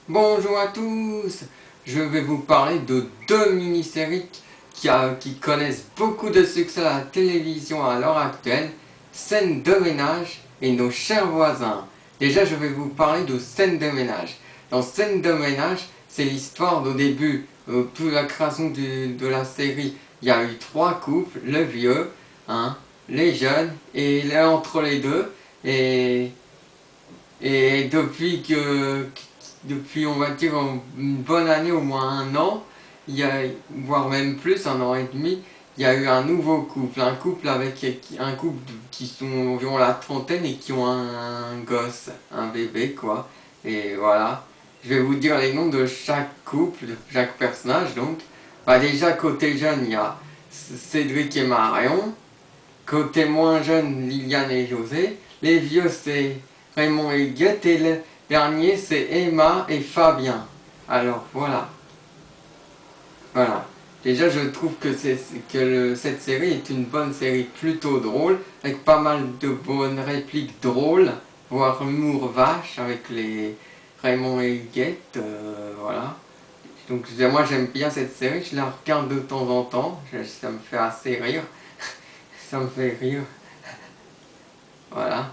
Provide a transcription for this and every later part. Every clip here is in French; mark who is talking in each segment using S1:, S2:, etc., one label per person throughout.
S1: Bonjour à tous. Je vais vous parler de deux mini-séries qui connaissent beaucoup de succès à la télévision à l'heure actuelle, Scène de ménage et Nos chers voisins. Déjà, je vais vous parler de Scène de ménage. Dans Scène de ménage, c'est l'histoire d'au début, toute la création de la série. Il y a eu trois couples, le vieux, les jeunes et entre les deux. Et et depuis on va dire une bonne année, au moins un an, voire même plus, un an et demi, il y a eu un nouveau couple, un couple qui sont environ la trentaine et qui ont un gosse, un bébé quoi. Et voilà, je vais vous dire les noms de chaque couple, de chaque personnage donc. Bah déjà côté jeune, il y a Cédric et Marion. Côté moins jeune, Liliane et José. Les vieux, c'est Raymond et Huguette. Et le dernier, c'est Emma et Fabien. Alors, voilà. Voilà. Déjà, je trouve que cette série est une bonne série plutôt drôle, avec pas mal de bonnes répliques drôles, voire humour vache avec les Raymond et Huguette. Voilà. Donc, moi, j'aime bien cette série. Je la regarde de temps en temps. Ça me fait assez rire. Ça me fait rire. Voilà.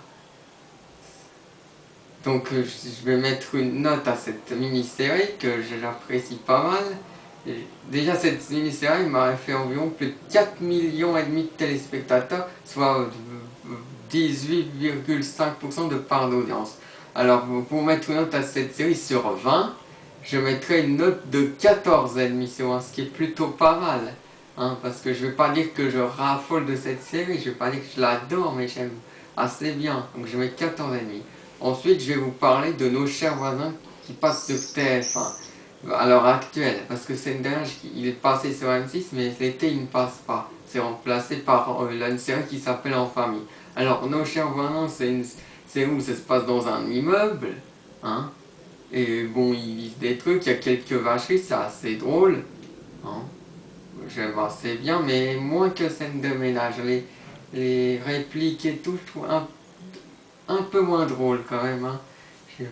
S1: Donc je vais mettre une note à cette mini-série que j'apprécie pas mal. Déjà cette mini-série m'a fait environ plus de 4 millions et demi de téléspectateurs, soit 18,5% de part d'audience. Alors pour mettre une note à cette série sur 20, je mettrai une note de 14,5 sur 20, ce qui est plutôt pas mal. Parce que je vais pas dire que je raffole de cette série, je vais pas dire que je l'adore, mais j'aime assez bien. Donc je mets 14,5. Ensuite, je vais vous parler de Nos chers voisins qui passent sur TF1 à l'heure actuelle. Parce que c'est une dernière, il est passé sur M6, mais l'été il ne passe pas. C'est remplacé par une série qui s'appelle En famille. Alors, Nos chers voisins, c'est où ça se passe dans un immeuble. Hein, et bon, ils disent des trucs, il y a quelques vacheries, c'est assez drôle. Hein, j'aime assez bien, mais moins que scène de ménage. Les répliques et tout, je trouve un peu moins drôle quand même.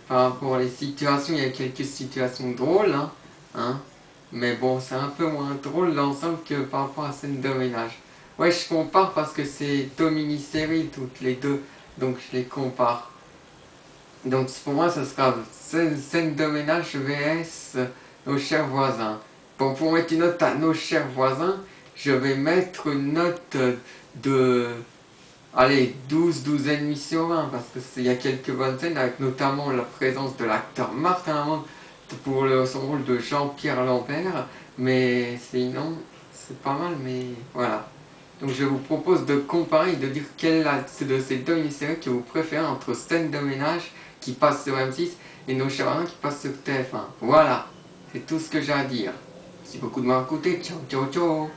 S1: Par rapport à les situations, il y a quelques situations drôles. Mais bon, c'est un peu moins drôle l'ensemble que par rapport à scène de ménage. Ouais, je compare parce que c'est deux mini-séries toutes les deux. Donc je les compare. Donc pour moi, ça sera scène de ménage vs Nos chers voisins. Bon, pour mettre une note à Nos chers voisins, je vais mettre une note de, allez, 12,5 sur 20, parce qu'il y a quelques bonnes scènes, avec notamment la présence de l'acteur Martin Lambert pour son rôle de Jean-Pierre Lambert, mais sinon, c'est pas mal, mais voilà. Donc je vous propose de comparer et de dire quelle est de ces deux mini-séries que vous préférez entre Scène de ménage qui passe sur M6 et Nos chers voisins qui passe sur TF1. Voilà, c'est tout ce que j'ai à dire. Merci beaucoup de m'avoir écouté, ciao ciao ciao.